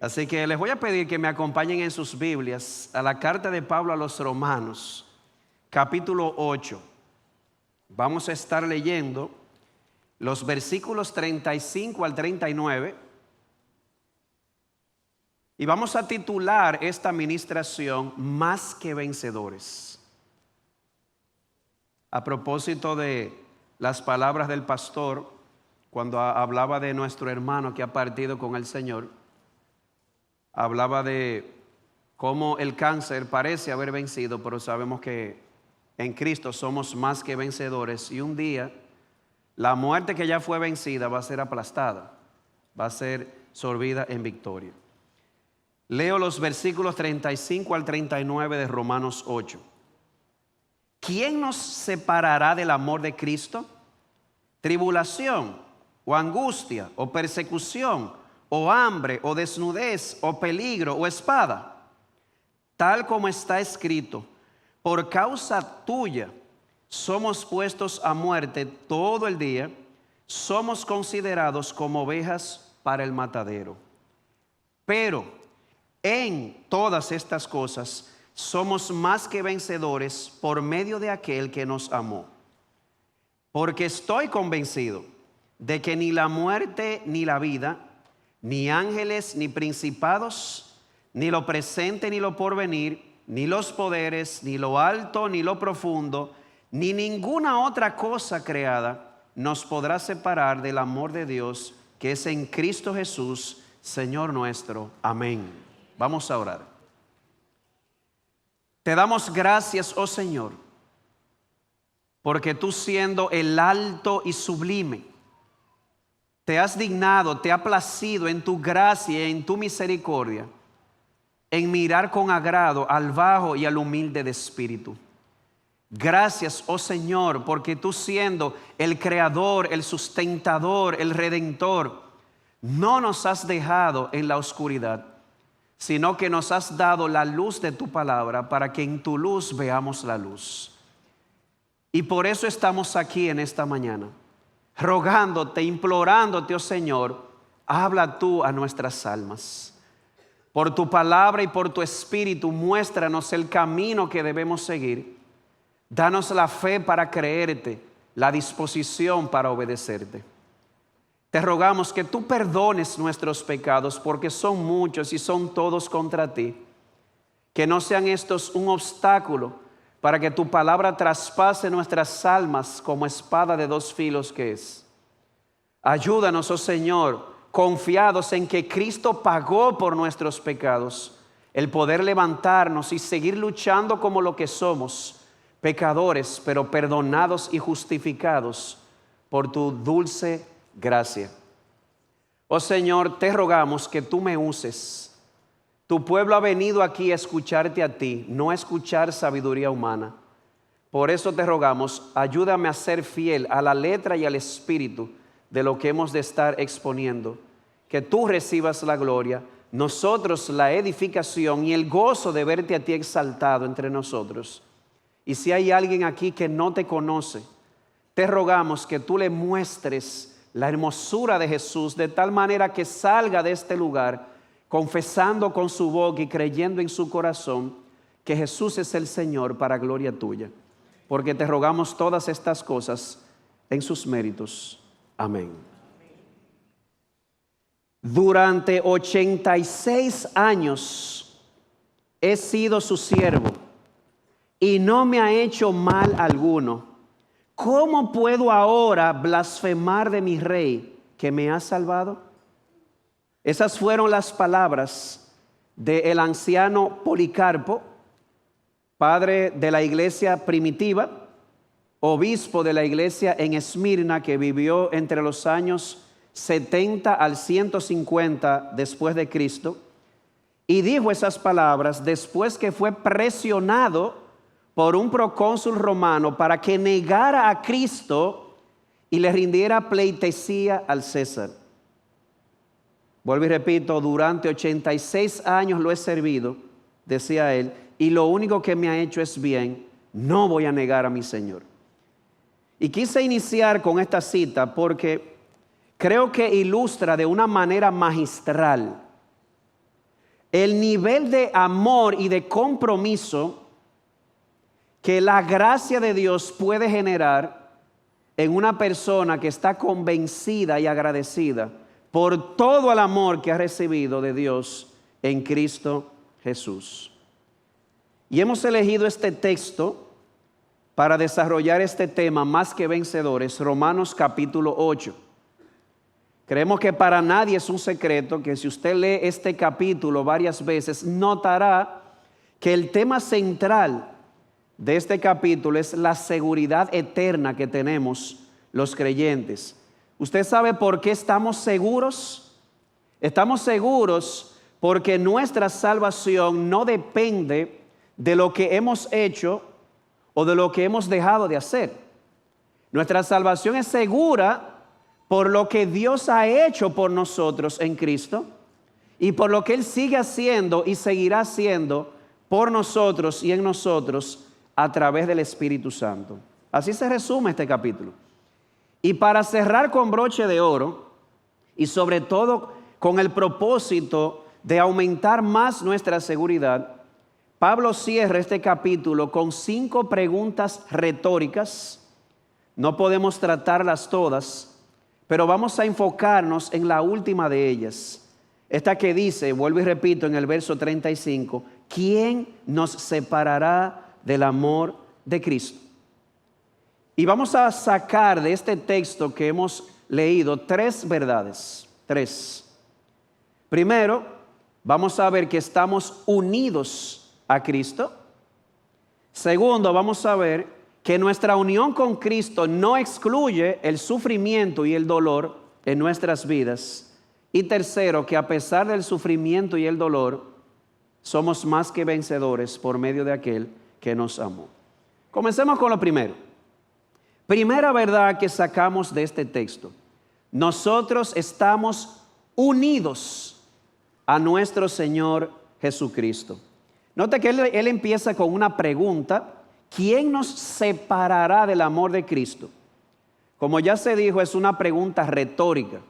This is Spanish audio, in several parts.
Así que les voy a pedir que me acompañen en sus Biblias a la carta de Pablo a los Romanos, capítulo 8. Vamos a estar leyendo los versículos 35 al 39 y vamos a titular esta ministración Más que Vencedores. A propósito de las palabras del pastor cuando hablaba de nuestro hermano que ha partido con el Señor, hablaba de cómo el cáncer parece haber vencido, pero sabemos que en Cristo somos más que vencedores, y un día la muerte que ya fue vencida va a ser aplastada, va a ser sorbida en victoria. Leo los versículos 35 al 39 de Romanos 8. ¿Quién nos separará del amor de Cristo? ¿Tribulación o angustia o persecución o hambre o desnudez o peligro o espada? Tal como está escrito, por causa tuya somos puestos a muerte todo el día, somos considerados como ovejas para el matadero. Pero en todas estas cosas somos más que vencedores por medio de aquel que nos amó. Porque estoy convencido de que ni la muerte ni la vida, ni ángeles ni principados, ni lo presente ni lo porvenir, ni los poderes, ni lo alto ni lo profundo, ni ninguna otra cosa creada nos podrá separar del amor de Dios que es en Cristo Jesús, Señor nuestro. Amén. Vamos a orar. Te damos gracias, oh Señor, porque tú, siendo el alto y sublime, te has dignado, te ha placido en tu gracia y en tu misericordia en mirar con agrado al bajo y al humilde de espíritu. Gracias, oh Señor, porque tú, siendo el creador, el sustentador, el redentor, no nos has dejado en la oscuridad, sino que nos has dado la luz de tu palabra para que en tu luz veamos la luz. Y por eso estamos aquí en esta mañana, rogándote, implorándote, oh Señor, habla tú a nuestras almas. Por tu palabra y por tu espíritu, muéstranos el camino que debemos seguir. Danos la fe para creerte, la disposición para obedecerte. Te rogamos que tú perdones nuestros pecados, porque son muchos y son todos contra ti. Que no sean estos un obstáculo para que tu palabra traspase nuestras almas como espada de dos filos que es. Ayúdanos, oh Señor, confiados en que Cristo pagó por nuestros pecados, el poder levantarnos y seguir luchando como lo que somos, pecadores, pero perdonados y justificados por tu dulce gracia. Oh Señor, te rogamos que tú me uses. Tu pueblo ha venido aquí a escucharte a ti, no a escuchar sabiduría humana. Por eso te rogamos, ayúdame a ser fiel a la letra y al espíritu de lo que hemos de estar exponiendo. Que tú recibas la gloria, nosotros la edificación y el gozo de verte a ti exaltado entre nosotros. Y si hay alguien aquí que no te conoce, te rogamos que tú le muestres la hermosura de Jesús, de tal manera que salga de este lugar confesando con su boca y creyendo en su corazón que Jesús es el Señor, para gloria tuya. Porque te rogamos todas estas cosas en sus méritos. Amén. Durante 86 años he sido su siervo y no me ha hecho mal alguno. ¿Cómo puedo ahora blasfemar de mi rey que me ha salvado? Esas fueron las palabras del anciano Policarpo, padre de la iglesia primitiva, obispo de la iglesia en Esmirna, que vivió entre los años 70 al 150 después de Cristo, y dijo esas palabras después que fue presionado por un procónsul romano para que negara a Cristo y le rindiera pleitesía al César. Vuelvo y repito, durante 86 años lo he servido, decía él, y lo único que me ha hecho es bien, no voy a negar a mi Señor. Y quise iniciar con esta cita porque creo que ilustra de una manera magistral el nivel de amor y de compromiso que la gracia de Dios puede generar en una persona que está convencida y agradecida por todo el amor que ha recibido de Dios en Cristo Jesús. Y hemos elegido este texto para desarrollar este tema más que vencedores, Romanos capítulo 8. Creemos que para nadie es un secreto que si usted lee este capítulo varias veces, notará que el tema central de este capítulo es la seguridad eterna que tenemos los creyentes. ¿Usted sabe por qué estamos seguros? Estamos seguros porque nuestra salvación no depende de lo que hemos hecho o de lo que hemos dejado de hacer. Nuestra salvación es segura por lo que Dios ha hecho por nosotros en Cristo y por lo que Él sigue haciendo y seguirá haciendo por nosotros y en nosotros a través del Espíritu Santo. Así se resume este capítulo. Y para cerrar con broche de oro y sobre todo con el propósito de aumentar más nuestra seguridad, Pablo cierra este capítulo con 5 preguntas retóricas. No podemos tratarlas todas, pero vamos a enfocarnos en la última de ellas. Esta que dice, vuelvo y repito en el verso 35, ¿quién nos separará del amor de Cristo? Y vamos a sacar de este texto que hemos leído 3 verdades. 3. Primero, vamos a ver que estamos unidos a Cristo. Segundo, vamos a ver que nuestra unión con Cristo no excluye el sufrimiento y el dolor en nuestras vidas. Y tercero, que a pesar del sufrimiento y el dolor, somos más que vencedores por medio de aquel que nos amó. Comencemos con lo primero. Primera verdad que sacamos de este texto: nosotros estamos unidos a nuestro Señor Jesucristo. Note que él empieza con una pregunta: ¿quién nos separará del amor de Cristo? Como ya se dijo, es una pregunta retórica.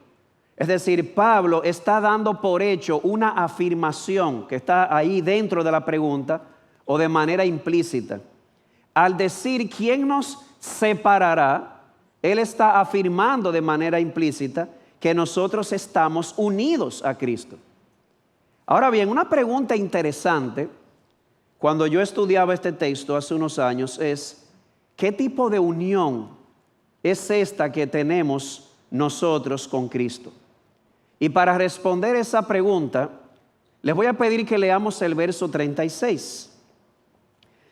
Es decir, Pablo está dando por hecho una afirmación que está ahí dentro de la pregunta o de manera implícita. Al decir ¿quién nos separará?, él está afirmando de manera implícita que nosotros estamos unidos a Cristo. Ahora bien, una pregunta interesante cuando yo estudiaba este texto hace unos años es: ¿qué tipo de unión es esta que tenemos nosotros con Cristo? Y para responder esa pregunta, les voy a pedir que leamos el verso 36.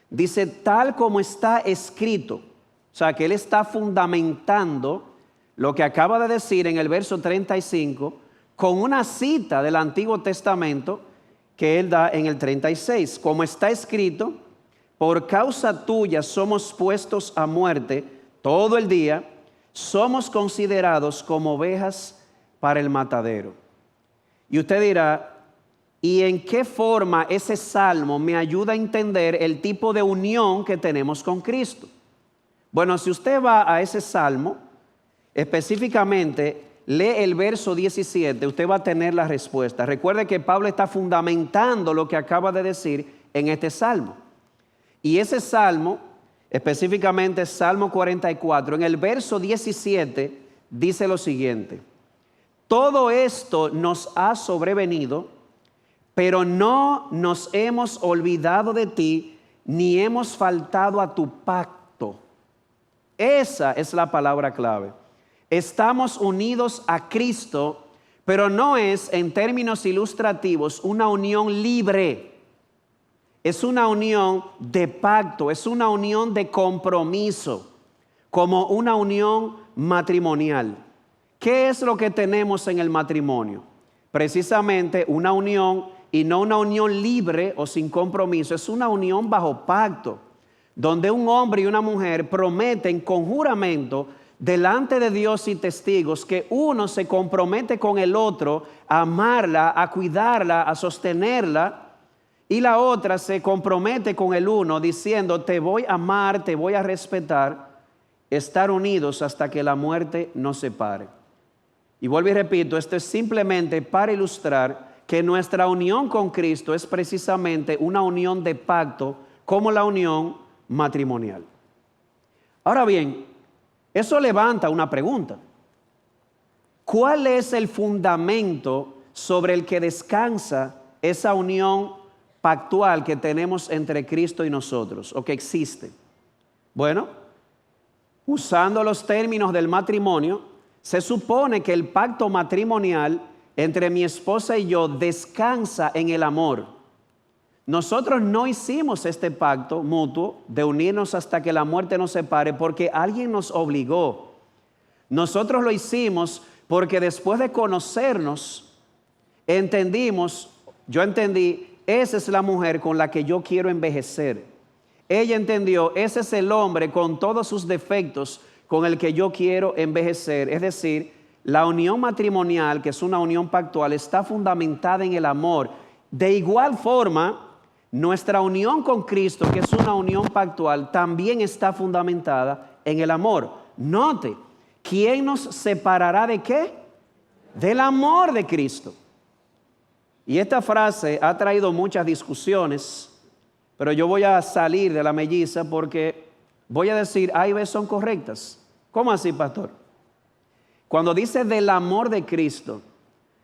Dice, tal como está escrito, o sea que él está fundamentando lo que acaba de decir en el verso 35 con una cita del Antiguo Testamento que él da en el 36. Como está escrito, por causa tuya somos puestos a muerte todo el día, somos considerados como ovejas para el matadero. Y usted dirá, ¿y en qué forma ese salmo me ayuda a entender el tipo de unión que tenemos con Cristo? Bueno, si usted va a ese salmo, específicamente lee el verso 17, usted va a tener la respuesta. Recuerde que Pablo está fundamentando lo que acaba de decir en este salmo. Y ese salmo, específicamente Salmo 44, en el verso 17 dice lo siguiente: todo esto nos ha sobrevenido, pero no nos hemos olvidado de ti, ni hemos faltado a tu pacto. Esa es la palabra clave. Estamos unidos a Cristo, pero no es, en términos ilustrativos, una unión libre. Es una unión de pacto, es una unión de compromiso, como una unión matrimonial. ¿Qué es lo que tenemos en el matrimonio? Precisamente una unión, y no una unión libre o sin compromiso, es una unión bajo pacto, donde un hombre y una mujer prometen con juramento delante de Dios y testigos que uno se compromete con el otro a amarla, a cuidarla, a sostenerla, y la otra se compromete con el uno diciendo: te voy a amar, te voy a respetar, estar unidos hasta que la muerte nos separe. Y vuelvo y repito, esto es simplemente para ilustrar que nuestra unión con Cristo es precisamente una unión de pacto como la unión matrimonial. Ahora bien, eso levanta una pregunta. ¿Cuál es el fundamento sobre el que descansa esa unión pactual que tenemos entre Cristo y nosotros, o que existe? Bueno, usando los términos del matrimonio, se supone que el pacto matrimonial entre mi esposa y yo descansa en el amor. Nosotros no hicimos este pacto mutuo de unirnos hasta que la muerte nos separe porque alguien nos obligó. Nosotros lo hicimos porque después de conocernos, yo entendí, esa es la mujer con la que yo quiero envejecer. Ella entendió, ese es el hombre con todos sus defectos con el que yo quiero envejecer. Es decir, la unión matrimonial, que es una unión pactual, está fundamentada en el amor. De igual forma, nuestra unión con Cristo, que es una unión pactual, también está fundamentada en el amor. Note, ¿quién nos separará de qué? Del amor de Cristo. Y esta frase ha traído muchas discusiones, pero yo voy a salir de la melliza porque voy a decir A y B son correctas. ¿Cómo así, pastor? Cuando dice del amor de Cristo,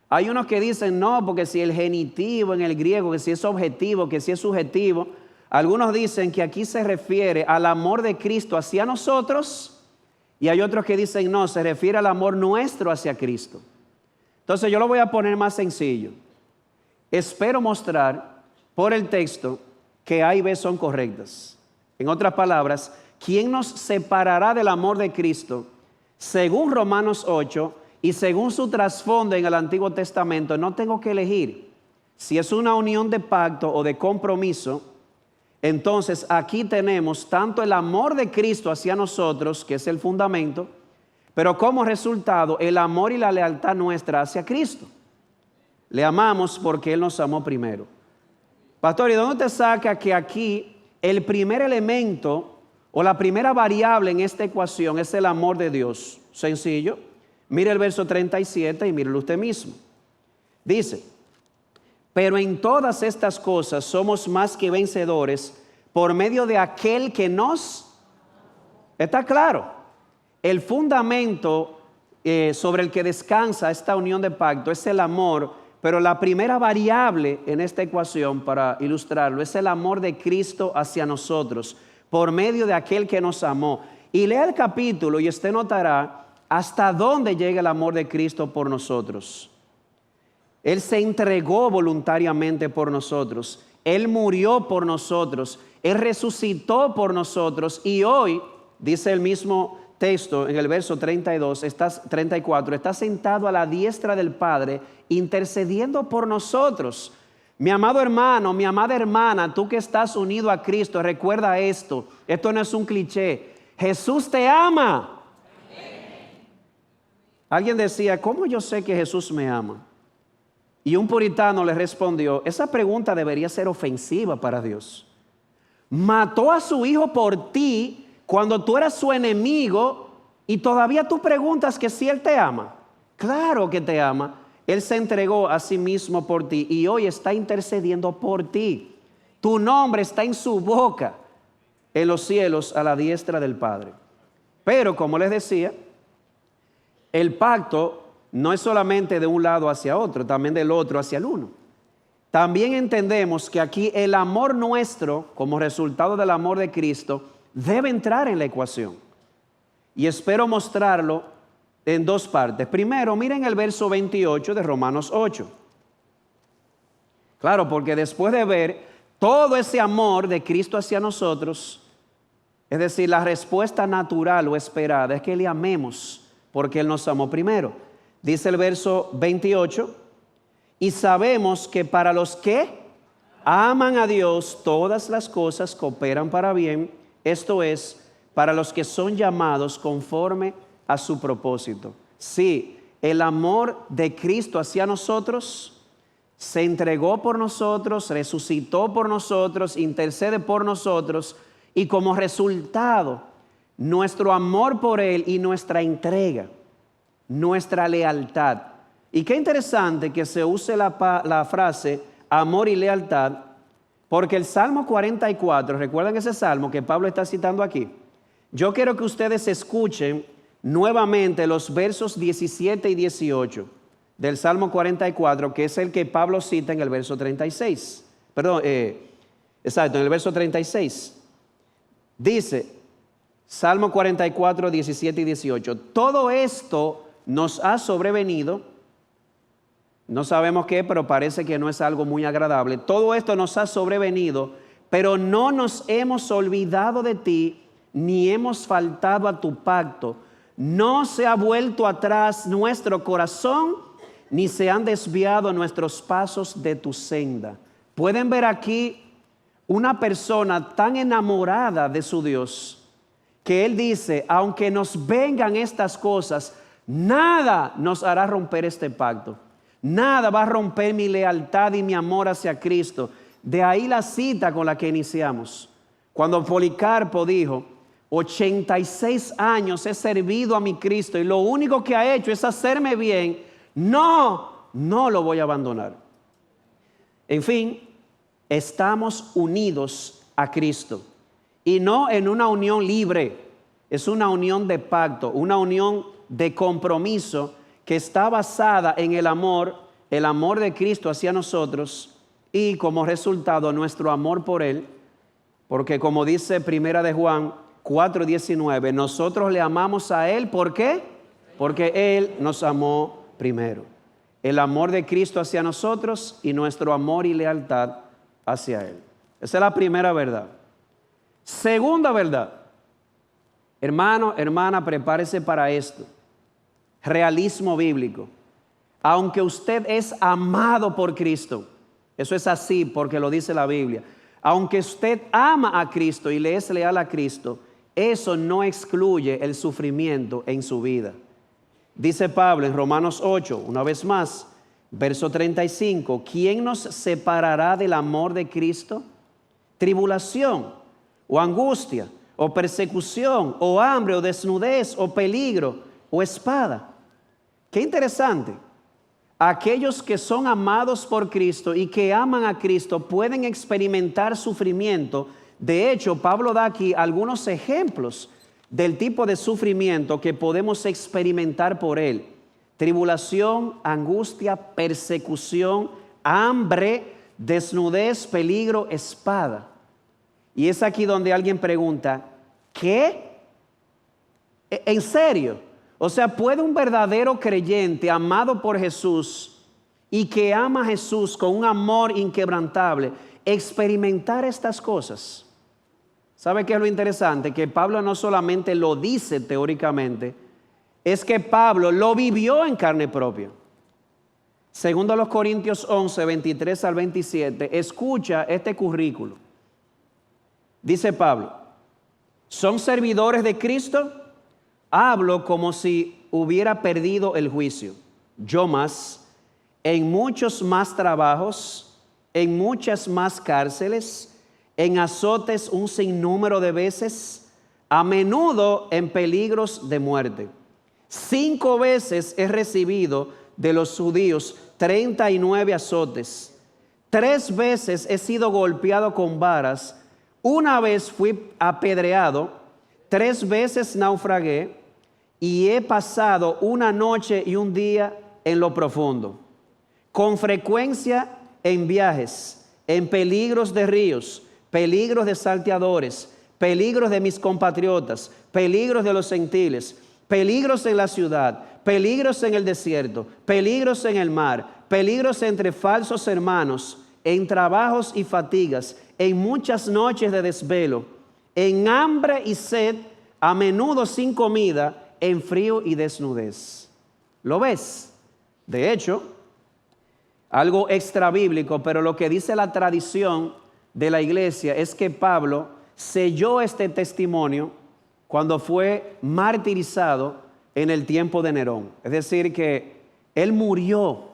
hay unos que dicen no, porque si el genitivo en el griego, que si es objetivo, que si es subjetivo. Algunos dicen que aquí se refiere al amor de Cristo hacia nosotros, y hay otros que dicen no, se refiere al amor nuestro hacia Cristo. Entonces yo lo voy a poner más sencillo. Espero mostrar por el texto que A y B son correctas. En otras palabras, ¿quién nos separará del amor de Cristo? Según Romanos 8 y según su trasfondo en el Antiguo Testamento, no tengo que elegir si es una unión de pacto o de compromiso. Entonces aquí tenemos tanto el amor de Cristo hacia nosotros, que es el fundamento, pero como resultado el amor y la lealtad nuestra hacia Cristo. Le amamos porque Él nos amó primero. Pastor, ¿y dónde te saca que aquí el primer elemento o la primera variable en esta ecuación es el amor de Dios? Sencillo. Mire el verso 37 y mírelo usted mismo. Dice, pero en todas estas cosas somos más que vencedores por medio de aquel que nos... ¿Está claro? El fundamento sobre el que descansa esta unión de pacto es el amor. Pero la primera variable en esta ecuación, para ilustrarlo, es el amor de Cristo hacia nosotros, por medio de aquel que nos amó. Y lea el capítulo y usted notará hasta dónde llega el amor de Cristo por nosotros. Él se entregó voluntariamente por nosotros. Él murió por nosotros. Él resucitó por nosotros. Y hoy, dice el mismo texto en el verso 34, está sentado a la diestra del Padre, intercediendo por nosotros. Mi amado hermano, mi amada hermana, tú que estás unido a Cristo, recuerda esto. Esto no es un cliché. Jesús te ama. Alguien decía, ¿cómo yo sé que Jesús me ama? Y un puritano le respondió, esa pregunta debería ser ofensiva para Dios. Mató a su hijo por ti cuando tú eras su enemigo y todavía tú preguntas que si Él te ama. Claro que te ama. Él se entregó a sí mismo por ti y hoy está intercediendo por ti. Tu nombre está en su boca, en los cielos, a la diestra del Padre. Pero como les decía, el pacto no es solamente de un lado hacia otro, también del otro hacia el uno. También entendemos que aquí el amor nuestro, como resultado del amor de Cristo, debe entrar en la ecuación. Y espero mostrarlo en dos partes. Primero, miren el verso 28 de Romanos 8. Claro, porque después de ver todo ese amor de Cristo hacia nosotros, es decir, la respuesta natural o esperada es que le amemos porque Él nos amó primero. Dice el verso 28, y sabemos que para los que aman a Dios, todas las cosas cooperan para bien, esto es, para los que son llamados conforme a su propósito. Sí, el amor de Cristo hacia nosotros se entregó por nosotros, resucitó por nosotros, intercede por nosotros y como resultado, nuestro amor por Él y nuestra entrega, nuestra lealtad, Y qué interesante que se use la frase amor y lealtad, porque el Salmo 44, ¿recuerdan ese salmo que Pablo está citando aquí? Yo quiero que ustedes escuchen nuevamente los versos 17 y 18 del Salmo 44, que es el que Pablo cita en el verso 36. Perdón, exacto, en el verso 36. Dice, Salmo 44, 17 y 18, todo esto nos ha sobrevenido. No sabemos qué, pero parece que no es algo muy agradable. Todo esto nos ha sobrevenido, pero no nos hemos olvidado de ti, ni hemos faltado a tu pacto. No se ha vuelto atrás nuestro corazón, ni se han desviado nuestros pasos de tu senda. Pueden ver aquí una persona tan enamorada de su Dios, que él dice, aunque nos vengan estas cosas, nada nos hará romper este pacto. Nada va a romper mi lealtad y mi amor hacia Cristo. De ahí la cita con la que iniciamos. Cuando Policarpo dijo, 86 años he servido a mi Cristo y lo único que ha hecho es hacerme bien. No lo voy a abandonar. En fin, estamos unidos a Cristo. Y no en una unión libre, es una unión de pacto, una unión de compromiso que está basada en el amor de Cristo hacia nosotros y como resultado nuestro amor por Él, porque como dice Primera de Juan 4:19, nosotros le amamos a Él, ¿por qué? Porque Él nos amó primero. El amor de Cristo hacia nosotros y nuestro amor y lealtad hacia Él. Esa es la primera verdad. Segunda verdad, hermano, hermana, prepárese para esto. Realismo bíblico. Aunque usted es amado por Cristo, eso es así porque lo dice la Biblia. Aunque usted ama a Cristo y le es leal a Cristo, eso no excluye el sufrimiento en su vida. Dice Pablo en Romanos 8, una vez más, verso 35, ¿quién nos separará del amor de Cristo? Tribulación, o angustia, o persecución, o hambre, o desnudez, o peligro, o espada. Qué interesante. Aquellos que son amados por Cristo y que aman a Cristo pueden experimentar sufrimiento. De hecho, Pablo da aquí algunos ejemplos del tipo de sufrimiento que podemos experimentar por Él. Tribulación, angustia, persecución, hambre, desnudez, peligro, espada. Y es aquí donde alguien pregunta, ¿qué? ¿En serio? O sea, ¿puede un verdadero creyente amado por Jesús y que ama a Jesús con un amor inquebrantable experimentar estas cosas? ¿Sabe qué es lo interesante? Que Pablo no solamente lo dice teóricamente, es que Pablo lo vivió en carne propia. Segundo los Corintios 11, 23 al 27, escucha este currículo. Dice Pablo, ¿son servidores de Cristo? Hablo como si hubiera perdido el juicio. Yo más, en muchos más trabajos, en muchas más cárceles, en azotes un sinnúmero de veces, a menudo en peligros de muerte. 5 veces he recibido de los judíos 39 azotes. 3 veces he sido golpeado con varas. 1 vez fui apedreado. 3 veces naufragué. Y he pasado una noche y un día en lo profundo. Con frecuencia en viajes, en peligros de ríos, peligros de salteadores, peligros de mis compatriotas, peligros de los gentiles, peligros en la ciudad, peligros en el desierto, peligros en el mar, peligros entre falsos hermanos, en trabajos y fatigas, en muchas noches de desvelo, en hambre y sed, a menudo sin comida, en frío y desnudez. ¿Lo ves? De hecho, algo extra bíblico, pero lo que dice la tradición de la iglesia es que Pablo selló este testimonio cuando fue martirizado en el tiempo de Nerón. Es decir, que él murió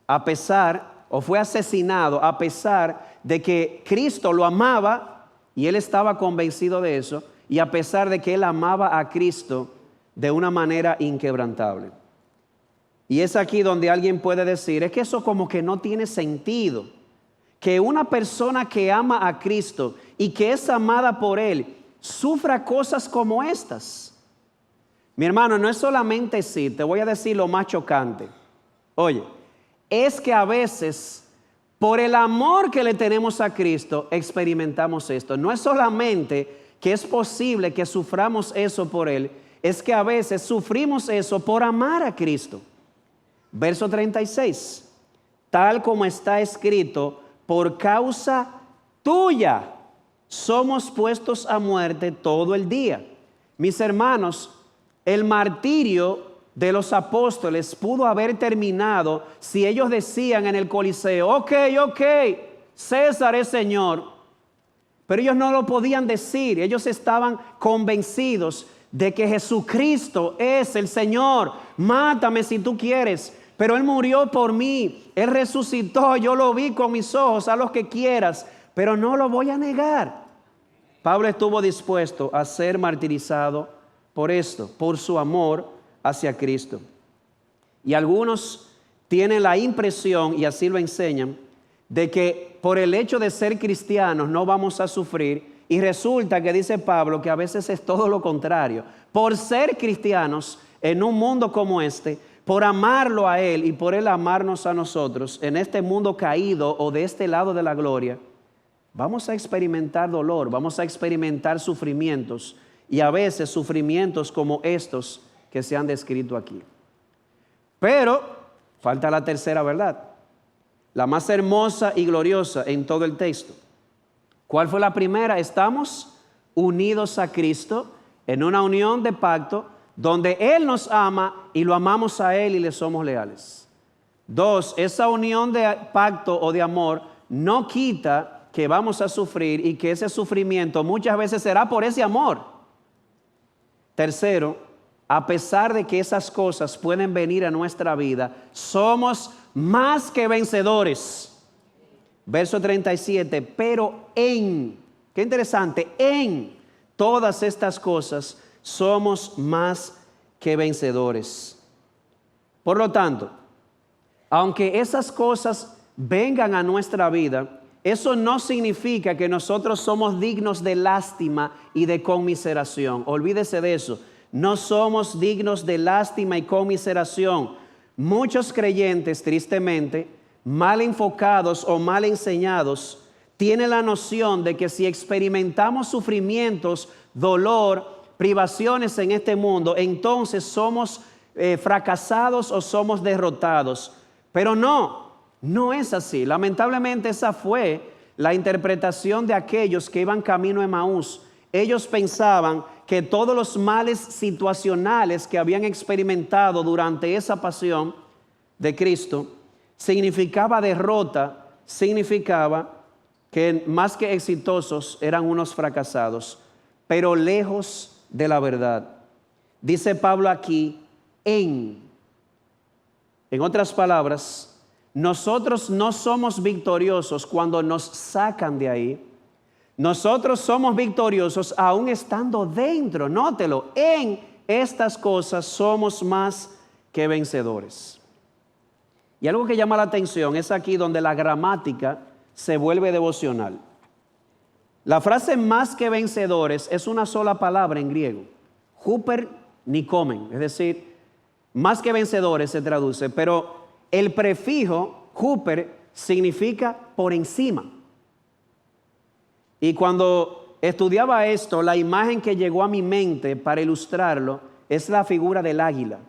a pesar, o fue asesinado a pesar de que Cristo lo amaba y él estaba convencido de eso, y a pesar de que él amaba a Cristo de una manera inquebrantable. Y es aquí donde alguien puede decir, es que eso como que no tiene sentido. Que una persona que ama a Cristo y que es amada por Él, sufra cosas como estas. Mi hermano, no es solamente sí, te voy a decir lo más chocante. Oye, es que a veces, por el amor que le tenemos a Cristo, experimentamos esto. No es solamente que es posible que suframos eso por Él, es que a veces sufrimos eso por amar a Cristo. Verso 36, tal como está escrito, por causa tuya somos puestos a muerte todo el día. Mis hermanos, el martirio de los apóstoles pudo haber terminado si ellos decían en el Coliseo, ok, César es Señor. Pero ellos no lo podían decir, ellos estaban convencidos de que Jesucristo es el Señor. Mátame si tú quieres, pero Él murió por mí, Él resucitó, yo lo vi con mis ojos, haz lo que quieras, pero no lo voy a negar. Pablo estuvo dispuesto a ser martirizado por esto, por su amor hacia Cristo. Y algunos tienen la impresión, y así lo enseñan, de que por el hecho de ser cristianos no vamos a sufrir, y resulta que dice Pablo que a veces es todo lo contrario. Por ser cristianos en un mundo como este, por amarlo a Él y por Él amarnos a nosotros, en este mundo caído o de este lado de la gloria, vamos a experimentar dolor, vamos a experimentar sufrimientos, y a veces sufrimientos como estos que se han descrito aquí. Pero falta la tercera verdad, la más hermosa y gloriosa en todo el texto. ¿Cuál fue la primera? Estamos unidos a Cristo en una unión de pacto donde Él nos ama y lo amamos a Él y le somos leales. 2, esa unión de pacto o de amor no quita que vamos a sufrir y que ese sufrimiento muchas veces será por ese amor. 3, a pesar de que esas cosas pueden venir a nuestra vida, somos más que vencedores. Verso 37, pero qué interesante, en todas estas cosas somos más que vencedores. Por lo tanto, aunque esas cosas vengan a nuestra vida, eso no significa que nosotros somos dignos de lástima y de conmiseración. Olvídese de eso. No somos dignos de lástima y conmiseración. Muchos creyentes, tristemente, mal enfocados o mal enseñados, tienen la noción de que si experimentamos sufrimientos, dolor, privaciones en este mundo, entonces somos fracasados o somos derrotados. Pero no es así. Lamentablemente esa fue la interpretación de aquellos que iban camino a Emaús. Ellos pensaban que todos los males situacionales que habían experimentado durante esa pasión de Cristo significaba derrota, significaba que más que exitosos eran unos fracasados, pero lejos de la verdad. Dice Pablo aquí, en otras palabras, nosotros no somos victoriosos cuando nos sacan de ahí. Nosotros somos victoriosos aún estando dentro. Nótelo, en estas cosas somos más que vencedores. Y algo que llama la atención es aquí donde la gramática se vuelve devocional. La frase más que vencedores es una sola palabra en griego, huper nikomen, es decir, más que vencedores se traduce, pero el prefijo huper significa por encima. Y cuando estudiaba esto, la imagen que llegó a mi mente para ilustrarlo es la figura del águila.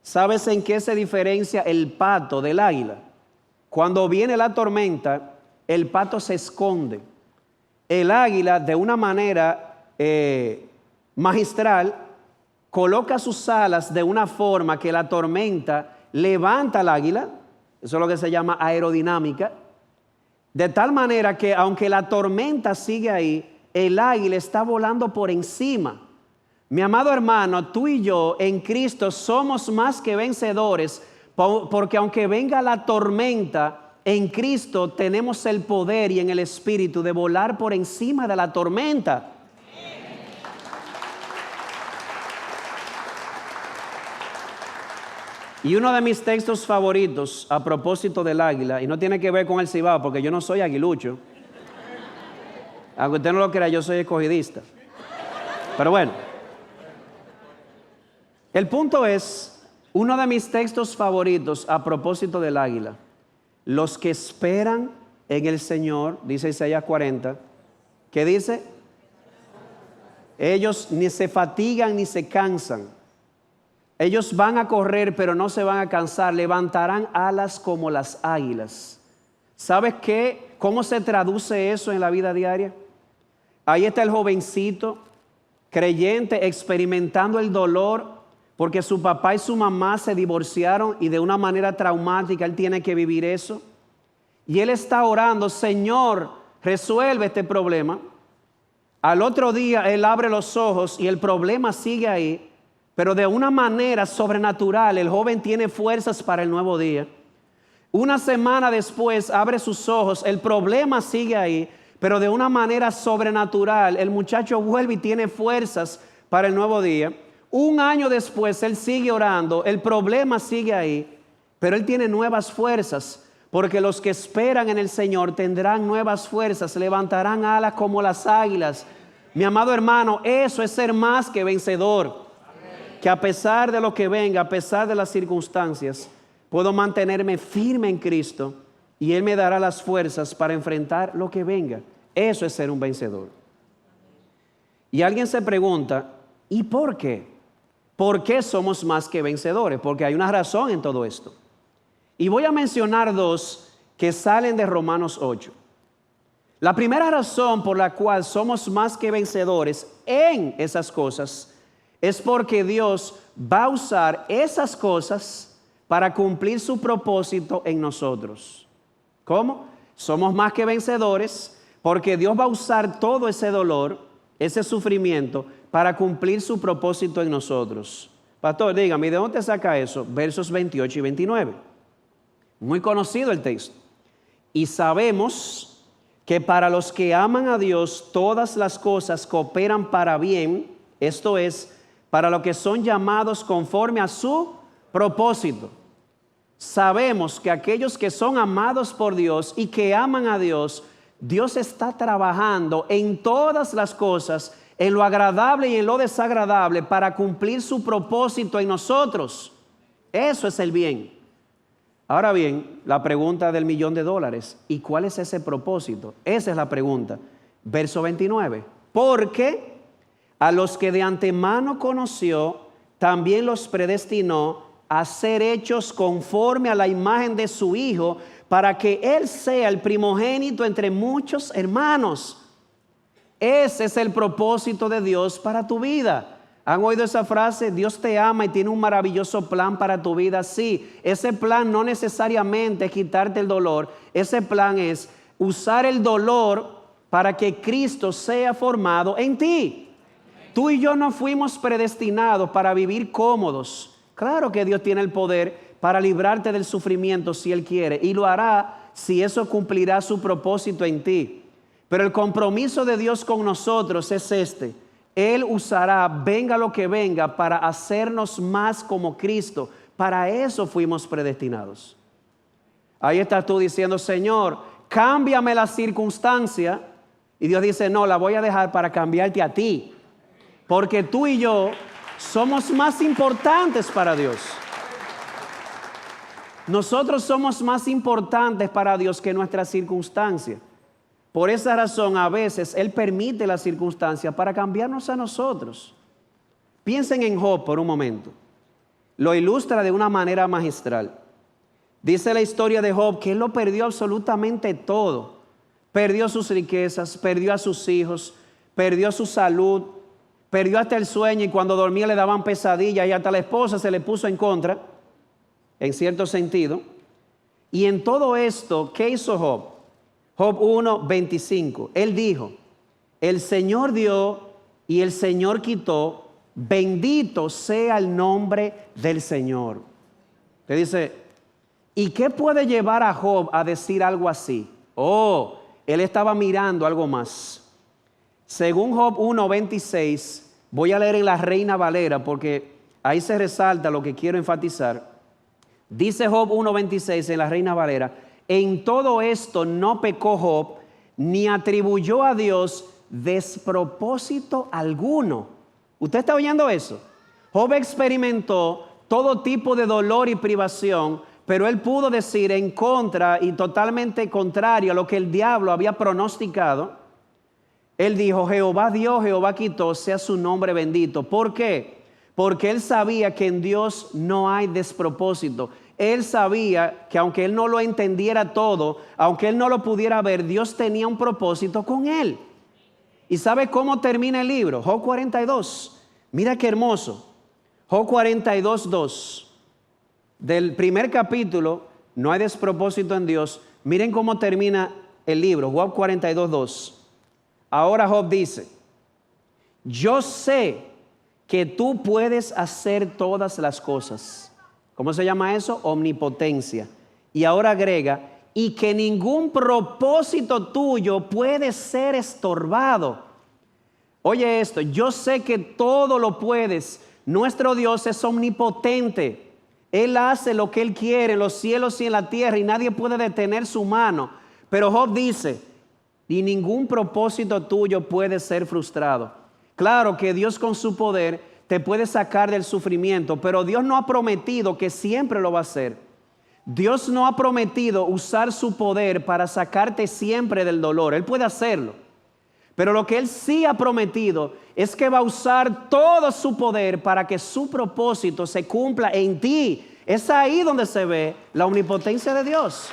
¿Sabes en qué se diferencia el pato del águila? Cuando viene la tormenta, el pato se esconde. El águila, de una manera magistral, coloca sus alas de una forma que la tormenta levanta al águila. Eso es lo que se llama aerodinámica. De tal manera que aunque la tormenta sigue ahí, el águila está volando por encima. Mi amado hermano, tú y yo en Cristo somos más que vencedores, porque aunque venga la tormenta, en Cristo tenemos el poder y en el Espíritu de volar por encima de la tormenta. Y uno de mis textos favoritos a propósito del águila, y no tiene que ver con el Cibao, porque yo no soy aguilucho. Aunque usted no lo crea, yo soy escogidista. Pero bueno, el punto es, uno de mis textos favoritos a propósito del águila, los que esperan en el Señor, dice Isaías 40, ¿qué dice? Ellos ni se fatigan ni se cansan. Ellos van a correr, pero no se van a cansar. Levantarán alas como las águilas. ¿Sabes qué? ¿Cómo se traduce eso en la vida diaria? Ahí está el jovencito, creyente, experimentando el dolor, porque su papá y su mamá se divorciaron y de una manera traumática él tiene que vivir eso. Y él está orando, Señor, resuelve este problema. Al otro día él abre los ojos y el problema sigue ahí. Pero de una manera sobrenatural, el joven tiene fuerzas para el nuevo día. Una semana después abre sus ojos, el problema sigue ahí, pero de una manera sobrenatural, el muchacho vuelve y tiene fuerzas para el nuevo día. Un año después, él sigue orando, el problema sigue ahí, pero él tiene nuevas fuerzas, porque los que esperan en el Señor tendrán nuevas fuerzas, levantarán alas como las águilas. Mi amado hermano, eso es ser más que vencedor. Que a pesar de lo que venga, a pesar de las circunstancias, puedo mantenerme firme en Cristo y Él me dará las fuerzas para enfrentar lo que venga. Eso es ser un vencedor. Y alguien se pregunta, ¿y por qué? ¿Por qué somos más que vencedores? Porque hay una razón en todo esto. Y voy a mencionar dos que salen de Romanos 8. La primera razón por la cual somos más que vencedores en esas cosas es porque Dios va a usar esas cosas para cumplir su propósito en nosotros. ¿Cómo? Somos más que vencedores porque Dios va a usar todo ese dolor, ese sufrimiento, para cumplir su propósito en nosotros. Pastor, dígame, ¿de dónde saca eso? Versos 28 y 29. Muy conocido el texto. Y sabemos que para los que aman a Dios, todas las cosas cooperan para bien, esto es, para los que son llamados conforme a su propósito. Sabemos que aquellos que son amados por Dios y que aman a Dios, Dios está trabajando en todas las cosas, en lo agradable y en lo desagradable, para cumplir su propósito en nosotros. Eso es el bien. Ahora bien, la pregunta del $1.000.000, ¿y cuál es ese propósito? Esa es la pregunta. Verso 29. Porque a los que de antemano conoció, también los predestinó a ser hechos conforme a la imagen de su Hijo, para que Él sea el primogénito entre muchos hermanos. Ese es el propósito de Dios para tu vida. ¿Han oído esa frase? Dios te ama y tiene un maravilloso plan para tu vida. Sí, ese plan no necesariamente es quitarte el dolor. Ese plan es usar el dolor para que Cristo sea formado en ti. Tú y yo no fuimos predestinados para vivir cómodos. Claro que Dios tiene el poder para librarte del sufrimiento si Él quiere, y lo hará si eso cumplirá su propósito en ti. Pero el compromiso de Dios con nosotros es este: Él usará, venga lo que venga, para hacernos más como Cristo. Para eso fuimos predestinados. Ahí estás tú diciendo, Señor, cámbiame la circunstancia. Y Dios dice, no, la voy a dejar para cambiarte a ti. Porque tú y yo somos más importantes para Dios. Nosotros somos más importantes para Dios que nuestra circunstancia. Por esa razón, a veces Él permite la circunstancia para cambiarnos a nosotros. Piensen en Job por un momento. Lo ilustra de una manera magistral. Dice la historia de Job que él lo perdió absolutamente todo. Perdió sus riquezas, perdió a sus hijos, perdió su salud, perdió hasta el sueño, y cuando dormía le daban pesadillas y hasta la esposa se le puso en contra, en cierto sentido. Y en todo esto, ¿qué hizo Job? Job 1:25. Él dijo, el Señor dio y el Señor quitó, bendito sea el nombre del Señor. Te dice, ¿y qué puede llevar a Job a decir algo así? Oh, él estaba mirando algo más. Según Job 1:26, voy a leer en la Reina Valera porque ahí se resalta lo que quiero enfatizar. Dice Job 1:26 en la Reina Valera: en todo esto no pecó Job, ni atribuyó a Dios despropósito alguno. ¿Usted está oyendo eso? Job experimentó todo tipo de dolor y privación, pero él pudo decir en contra y totalmente contrario a lo que el diablo había pronosticado. Él dijo: Jehová dio, Jehová quitó, sea su nombre bendito. ¿Por qué? Porque él sabía que en Dios no hay despropósito. Él sabía que aunque él no lo entendiera todo, aunque él no lo pudiera ver, Dios tenía un propósito con él. ¿Y sabe cómo termina el libro? Job 42. Mira qué hermoso. Job 42:2. Del primer capítulo, no hay despropósito en Dios. Miren cómo termina el libro, Job 42:2. Ahora Job dice: yo sé que tú puedes hacer todas las cosas. ¿Cómo se llama eso? Omnipotencia. Y ahora agrega: y que ningún propósito tuyo puede ser estorbado. Oye esto: yo sé que todo lo puedes. Nuestro Dios es omnipotente. Él hace lo que Él quiere en los cielos y en la tierra, y nadie puede detener su mano. Pero Job dice: y ningún propósito tuyo puede ser frustrado. Claro que Dios con su poder te puede sacar del sufrimiento, pero Dios no ha prometido que siempre lo va a hacer. Dios no ha prometido usar su poder para sacarte siempre del dolor. Él puede hacerlo, pero lo que Él sí ha prometido es que va a usar todo su poder para que su propósito se cumpla en ti. Es ahí donde se ve la omnipotencia de Dios.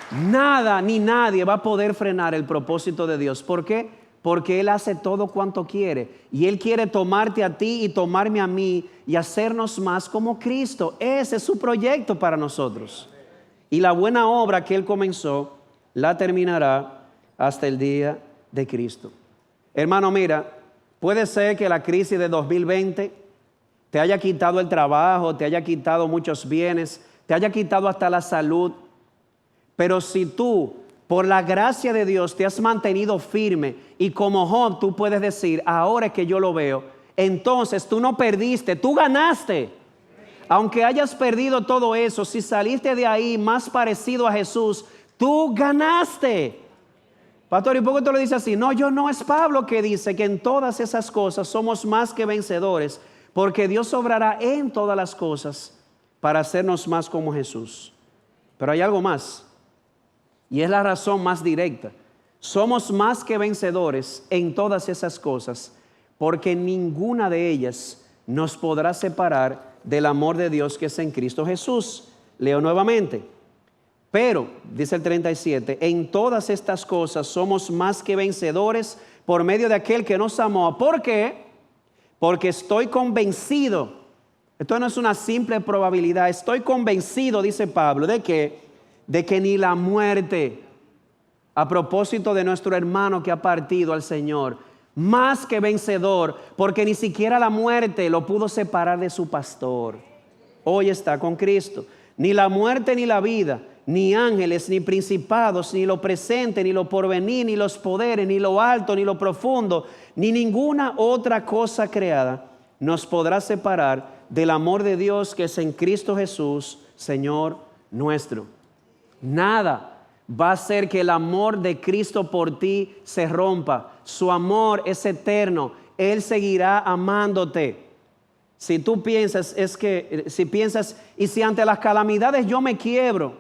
Nada ni nadie va a poder frenar el propósito de Dios. ¿Por qué? Porque Él hace todo cuanto quiere. Y Él quiere tomarte a ti y tomarme a mí y hacernos más como Cristo. Ese es su proyecto para nosotros. Y la buena obra que Él comenzó la terminará hasta el día de Cristo. Hermano, mira, puede ser que la crisis de 2020 te haya quitado el trabajo, te haya quitado muchos bienes, te haya quitado hasta la salud. Pero si tú, por la gracia de Dios, te has mantenido firme, y como Job tú puedes decir: ahora es que yo lo veo, entonces tú no perdiste, tú ganaste. Aunque hayas perdido todo eso, si saliste de ahí más parecido a Jesús, tú ganaste. Pastor, ¿y por qué tú lo dices así? No, es Pablo que dice que en todas esas cosas somos más que vencedores, porque Dios obrará en todas las cosas para hacernos más como Jesús. Pero hay algo más. Y es la razón más directa. Somos más que vencedores en todas esas cosas, porque ninguna de ellas nos podrá separar del amor de Dios que es en Cristo Jesús. Leo nuevamente. Pero, dice el 37, en todas estas cosas somos más que vencedores por medio de aquel que nos amó. ¿Por qué? Porque estoy convencido. Esto no es una simple probabilidad. Estoy convencido, dice Pablo, ¿de qué? De que ni la muerte, a propósito de nuestro hermano que ha partido al Señor, más que vencedor, porque ni siquiera la muerte lo pudo separar de su pastor. Hoy está con Cristo. Ni la muerte ni la vida, ni ángeles, ni principados, ni lo presente, ni lo porvenir, ni los poderes, ni lo alto, ni lo profundo, ni ninguna otra cosa creada nos podrá separar del amor de Dios que es en Cristo Jesús, Señor nuestro. Nada va a hacer que el amor de Cristo por ti se rompa. Su amor es eterno. Él seguirá amándote. Si tú piensas, y si ante las calamidades yo me quiebro,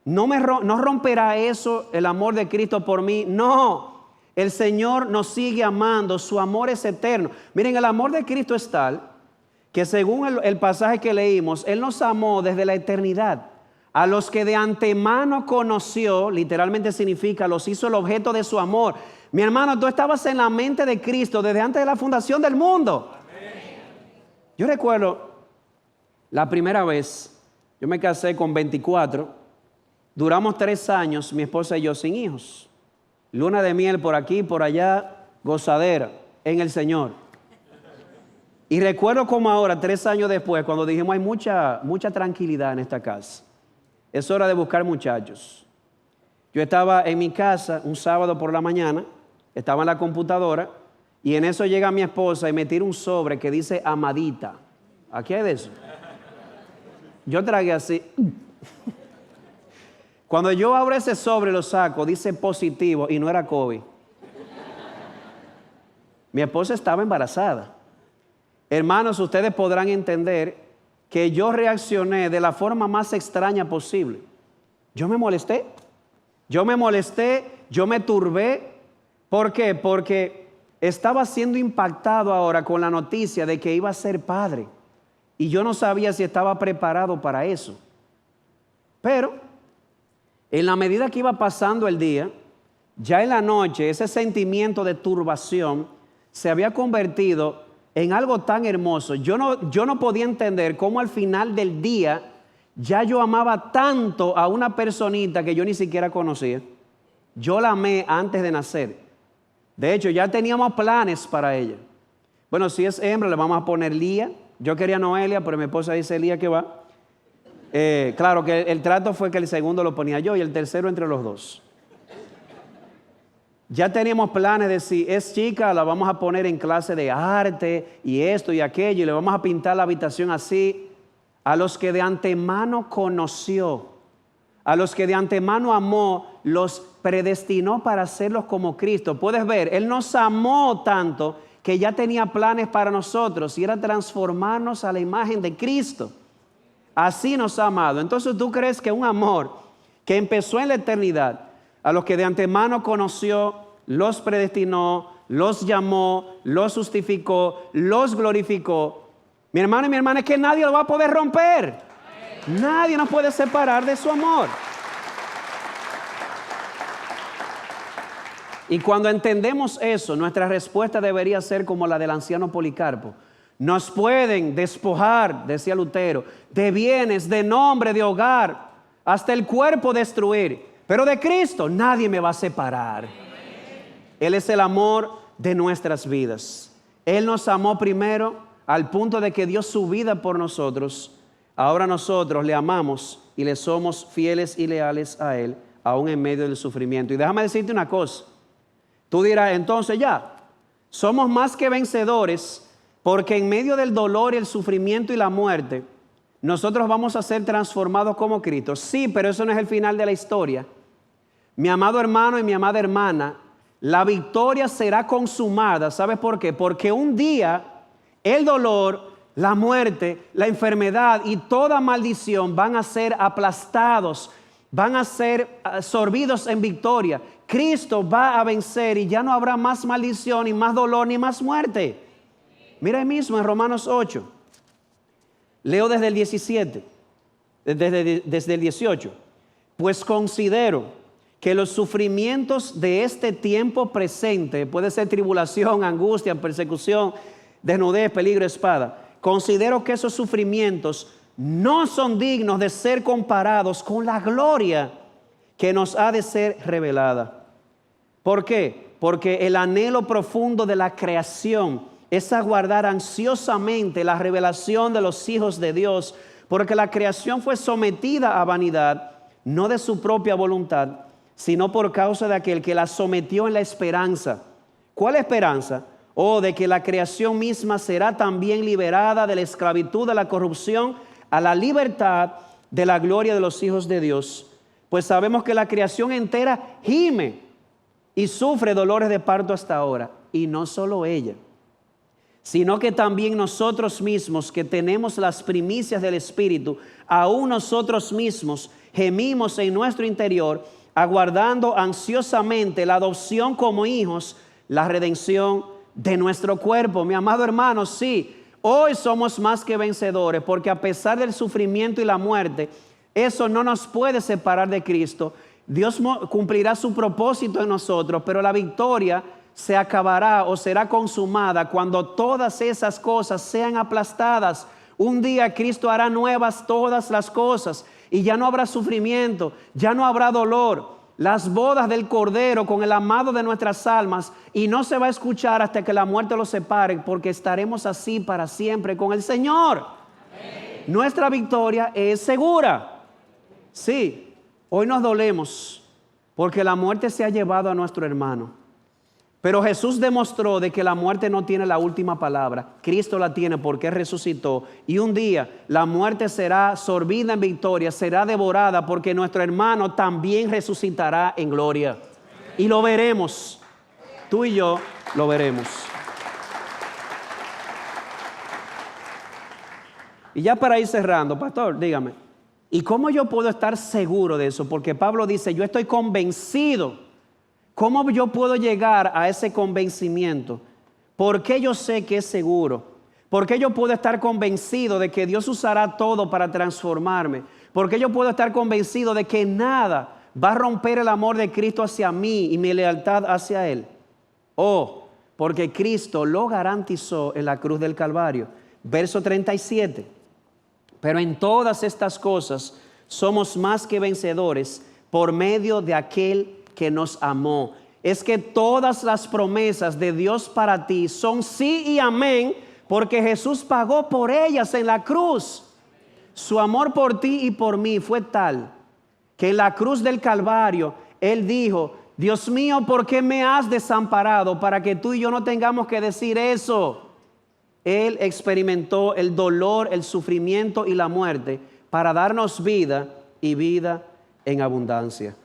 no romperá eso el amor de Cristo por mí. No, el Señor nos sigue amando. Su amor es eterno. Miren, el amor de Cristo es tal que según el pasaje que leímos, Él nos amó desde la eternidad. A los que de antemano conoció, literalmente significa, los hizo el objeto de su amor. Mi hermano, tú estabas en la mente de Cristo desde antes de la fundación del mundo. Amén. Yo recuerdo la primera vez, yo me casé con 24, duramos 3 años, mi esposa y yo, sin hijos. Luna de miel por aquí, por allá, gozadera en el Señor. Y recuerdo como ahora, 3 años después, cuando dijimos: hay mucha tranquilidad en esta casa. Es hora de buscar muchachos. Yo estaba en mi casa un sábado por la mañana, estaba en la computadora, y en eso llega mi esposa y me tira un sobre que dice Amadita. Aquí hay de eso. Yo tragué así. Cuando yo abro ese sobre lo saco, dice positivo y no era COVID. Mi esposa estaba embarazada. Hermanos, ustedes podrán entender que yo reaccioné de la forma más extraña posible. Yo me molesté, yo me turbé. ¿Por qué? Porque estaba siendo impactado ahora con la noticia de que iba a ser padre. Y yo no sabía si estaba preparado para eso. Pero en la medida que iba pasando el día, ya en la noche, ese sentimiento de turbación se había convertido en algo tan hermoso. Yo no podía entender cómo al final del día ya yo amaba tanto a una personita que yo ni siquiera conocía. Yo la amé antes de nacer. De hecho, ya teníamos planes para ella. Bueno, si es hembra le vamos a poner Lía. Yo quería Noelia, pero mi esposa dice Lía que va. Claro que el trato fue que el segundo lo ponía yo y el tercero entre los dos. Ya teníamos planes de si es chica, la vamos a poner en clase de arte y esto y aquello y le vamos a pintar la habitación así. A los que de antemano conoció, a los que de antemano amó, los predestinó para hacerlos como Cristo. Puedes ver, Él nos amó tanto que ya tenía planes para nosotros y era transformarnos a la imagen de Cristo. Así nos ha amado. Entonces, ¿tú crees que un amor que empezó en la eternidad, a los que de antemano conoció, los predestinó, los llamó, los justificó, los glorificó? Mi hermano y mi hermana, es que nadie lo va a poder romper. Nadie nos puede separar de su amor. Y cuando entendemos eso, nuestra respuesta debería ser como la del anciano Policarpo. Nos pueden despojar, decía Lutero, de bienes, de nombre, de hogar, hasta el cuerpo destruir. Pero de Cristo nadie me va a separar. Él es el amor de nuestras vidas. Él nos amó primero al punto de que dio su vida por nosotros. Ahora nosotros le amamos y le somos fieles y leales a Él, aún en medio del sufrimiento. Y déjame decirte una cosa. Tú dirás, entonces ya, somos más que vencedores porque en medio del dolor y el sufrimiento y la muerte, nosotros vamos a ser transformados como Cristo. Sí, pero eso no es el final de la historia. Mi amado hermano y mi amada hermana, la victoria será consumada. ¿Sabes por qué? Porque un día el dolor, la muerte, la enfermedad y toda maldición van a ser aplastados, van a ser absorbidos en victoria. Cristo va a vencer y ya no habrá más maldición, ni más dolor, ni más muerte. Mira ahí mismo en Romanos 8. Leo desde el 17, desde el 18. Pues considero que los sufrimientos de este tiempo presente, puede ser tribulación, angustia, persecución, desnudez, peligro, espada. Considero que esos sufrimientos no son dignos de ser comparados con la gloria que nos ha de ser revelada. ¿Por qué? Porque el anhelo profundo de la creación es aguardar ansiosamente la revelación de los hijos de Dios, porque la creación fue sometida a vanidad, no de su propia voluntad, sino por causa de aquel que la sometió en la esperanza. ¿Cuál esperanza? De que la creación misma será también liberada de la esclavitud de la corrupción a la libertad de la gloria de los hijos de Dios. Pues sabemos que la creación entera gime y sufre dolores de parto hasta ahora. Y no solo ella, sino que también nosotros mismos que tenemos las primicias del Espíritu, aún nosotros mismos gemimos en nuestro interior, aguardando ansiosamente la adopción como hijos, la redención de nuestro cuerpo. Mi amado hermano, sí, hoy somos más que vencedores, porque a pesar del sufrimiento y la muerte, eso no nos puede separar de Cristo. Dios cumplirá su propósito en nosotros, pero la victoria se acabará o será consumada cuando todas esas cosas sean aplastadas. Un día Cristo hará nuevas todas las cosas y ya no habrá sufrimiento, ya no habrá dolor. Las bodas del Cordero con el amado de nuestras almas, y no se va a escuchar hasta que la muerte los separe, porque estaremos así para siempre con el Señor. Amén. Nuestra victoria es segura. Sí, hoy nos dolemos porque la muerte se ha llevado a nuestro hermano, Pero Jesús demostró de que la muerte no tiene la última palabra. Cristo la tiene porque resucitó. Y un día la muerte será sorbida en victoria, será devorada porque nuestro hermano también resucitará en gloria. Y lo veremos. Tú y yo lo veremos. Y ya para ir cerrando, pastor, dígame, ¿y cómo yo puedo estar seguro de eso? Porque Pablo dice, yo estoy convencido. ¿Cómo yo puedo llegar a ese convencimiento? ¿Por qué yo sé que es seguro? ¿Por qué yo puedo estar convencido de que Dios usará todo para transformarme? ¿Por qué yo puedo estar convencido de que nada va a romper el amor de Cristo hacia mí y mi lealtad hacia Él? Oh, porque Cristo lo garantizó en la cruz del Calvario. Verso 37. Pero en todas estas cosas somos más que vencedores por medio de aquel que nos amó. Es que todas las promesas de Dios para ti son sí y amén, porque Jesús pagó por ellas en la cruz. Su amor por ti y por mí fue tal que en la cruz del Calvario Él dijo, Dios mío, ¿por qué me has desamparado? Para que tú y yo no tengamos que decir eso. Él experimentó el dolor, el sufrimiento y la muerte para darnos vida y vida en abundancia.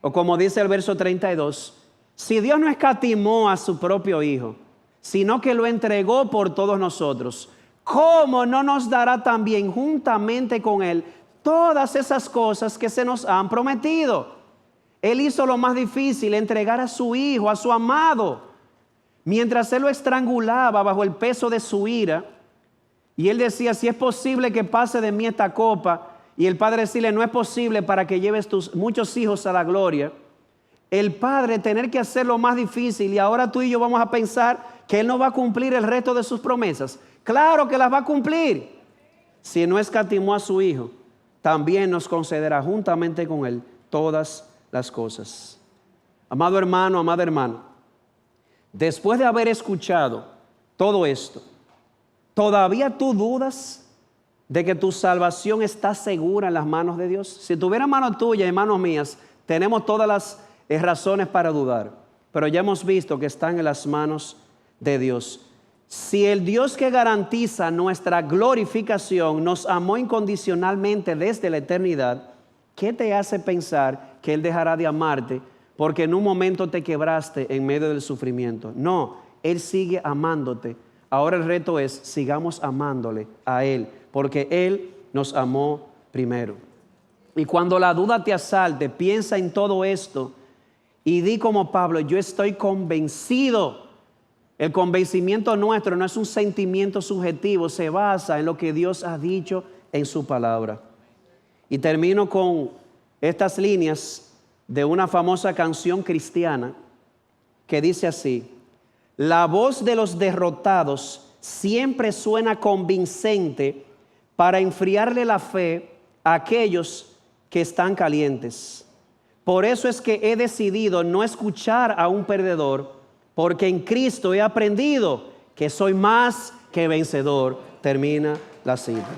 O como dice el verso 32, si Dios no escatimó a su propio Hijo, sino que lo entregó por todos nosotros, ¿cómo no nos dará también juntamente con Él todas esas cosas que se nos han prometido? Él hizo lo más difícil, entregar a su Hijo, a su amado, mientras Él lo estrangulaba bajo el peso de su ira. Y Él decía, si es posible que pase de mí esta copa. Y el Padre decirle, no es posible para que lleves tus muchos hijos a la gloria. El Padre tener que hacer lo más difícil y ahora tú y yo vamos a pensar que Él no va a cumplir el resto de sus promesas. Claro que las va a cumplir. Si no escatimó a su Hijo, también nos concederá juntamente con Él todas las cosas. Amado hermano, amada hermana, después de haber escuchado todo esto, ¿todavía tú dudas de que tu salvación está segura en las manos de Dios? Si tuviera manos tuyas y manos mías, tenemos todas las razones para dudar, pero ya hemos visto que están en las manos de Dios. Si el Dios que garantiza nuestra glorificación nos amó incondicionalmente desde la eternidad, ¿qué te hace pensar que Él dejará de amarte porque en un momento te quebraste en medio del sufrimiento? No, Él sigue amándote. Ahora el reto es, sigamos amándole a Él, porque Él nos amó primero. Y cuando la duda te asalte, piensa en todo esto y di como Pablo, yo estoy convencido. El convencimiento nuestro no es un sentimiento subjetivo, se basa en lo que Dios ha dicho en su palabra. Y termino con estas líneas de una famosa canción cristiana que dice así: la voz de los derrotados siempre suena convincente para enfriarle la fe a aquellos que están calientes. Por eso es que he decidido no escuchar a un perdedor, porque en Cristo he aprendido que soy más que vencedor. Termina la cita.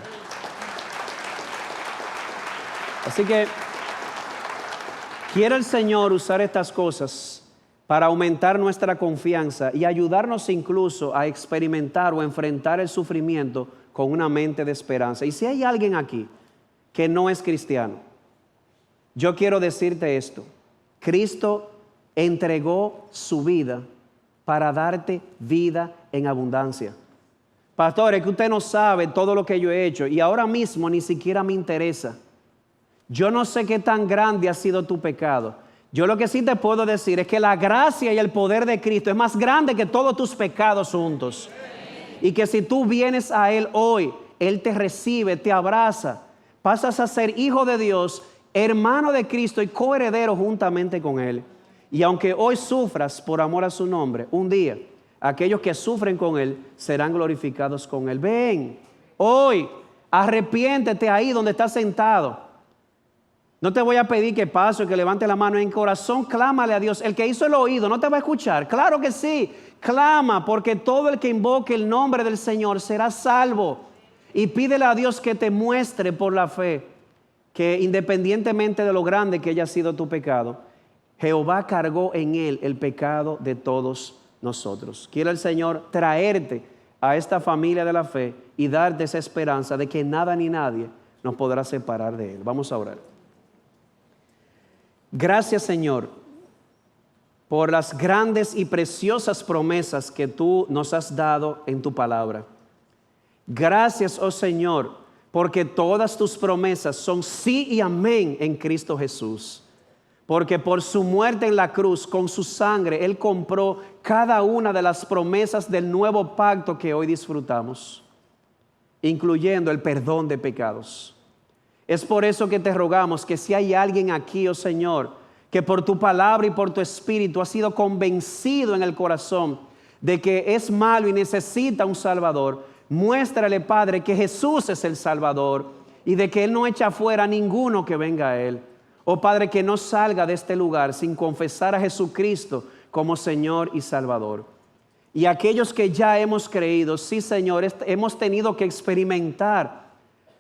Así que quiere el Señor usar estas cosas para aumentar nuestra confianza y ayudarnos incluso a experimentar o enfrentar el sufrimiento con una mente de esperanza. Y si hay alguien aquí que no es cristiano, yo quiero decirte esto: Cristo entregó su vida para darte vida en abundancia. Pastor, es que usted no sabe todo lo que yo he hecho y ahora mismo ni siquiera me interesa. Yo no sé qué tan grande ha sido tu pecado. Yo lo que sí te puedo decir es que la gracia y el poder de Cristo es más grande que todos tus pecados juntos. Y que si tú vienes a Él hoy, Él te recibe, te abraza, pasas a ser hijo de Dios, hermano de Cristo y coheredero juntamente con Él. Y aunque hoy sufras por amor a su nombre, un día aquellos que sufren con Él serán glorificados con Él. Ven, hoy, arrepiéntete ahí donde estás sentado. No te voy a pedir que pase o que levante la mano. En corazón, clámale a Dios. El que hizo el oído, ¿no te va a escuchar? Claro que sí. Clama, porque todo el que invoque el nombre del Señor será salvo. Y pídele a Dios que te muestre por la fe que independientemente de lo grande que haya sido tu pecado, Jehová cargó en él el pecado de todos nosotros. Quiere el Señor traerte a esta familia de la fe y darte esa esperanza de que nada ni nadie nos podrá separar de Él. Vamos a orar. Gracias, Señor, por las grandes y preciosas promesas que tú nos has dado en tu palabra. Gracias, oh Señor, porque todas tus promesas son sí y amén en Cristo Jesús. Porque por su muerte en la cruz, con su sangre, Él compró cada una de las promesas del nuevo pacto que hoy disfrutamos, incluyendo el perdón de pecados. Es por eso que te rogamos que si hay alguien aquí, oh Señor, que por tu palabra y por tu espíritu ha sido convencido en el corazón de que es malo y necesita un Salvador, muéstrale, Padre, que Jesús es el Salvador y de que Él no echa fuera a ninguno que venga a Él. Oh Padre, que no salga de este lugar sin confesar a Jesucristo como Señor y Salvador. Y aquellos que ya hemos creído, sí Señor, hemos tenido que experimentar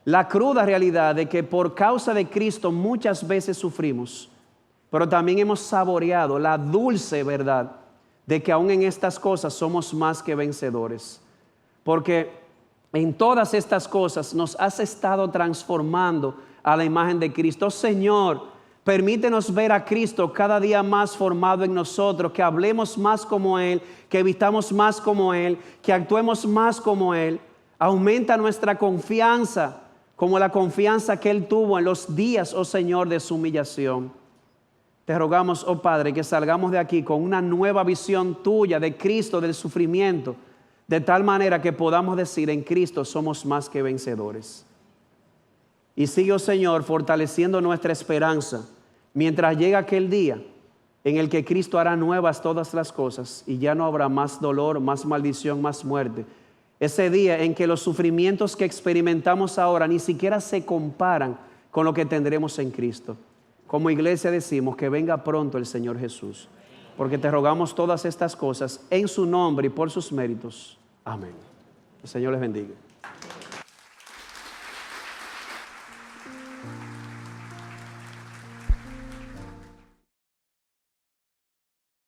la cruda realidad de que por causa de Cristo muchas veces sufrimos, pero también hemos saboreado la dulce verdad de que aún en estas cosas somos más que vencedores. Porque en todas estas cosas nos has estado transformando a la imagen de Cristo. Señor, permítenos ver a Cristo cada día más formado en nosotros, que hablemos más como Él, que vistamos más como Él, que actuemos más como Él. Aumenta nuestra confianza, como la confianza que Él tuvo en los días, oh Señor, de su humillación. Te rogamos, oh Padre, que salgamos de aquí con una nueva visión tuya de Cristo, del sufrimiento, de tal manera que podamos decir, en Cristo somos más que vencedores. Y sigue, oh Señor, fortaleciendo nuestra esperanza mientras llega aquel día en el que Cristo hará nuevas todas las cosas y ya no habrá más dolor, más maldición, más muerte. Ese día en que los sufrimientos que experimentamos ahora ni siquiera se comparan con lo que tendremos en Cristo. Como iglesia decimos que venga pronto el Señor Jesús, porque te rogamos todas estas cosas en su nombre y por sus méritos. Amén. El Señor les bendiga.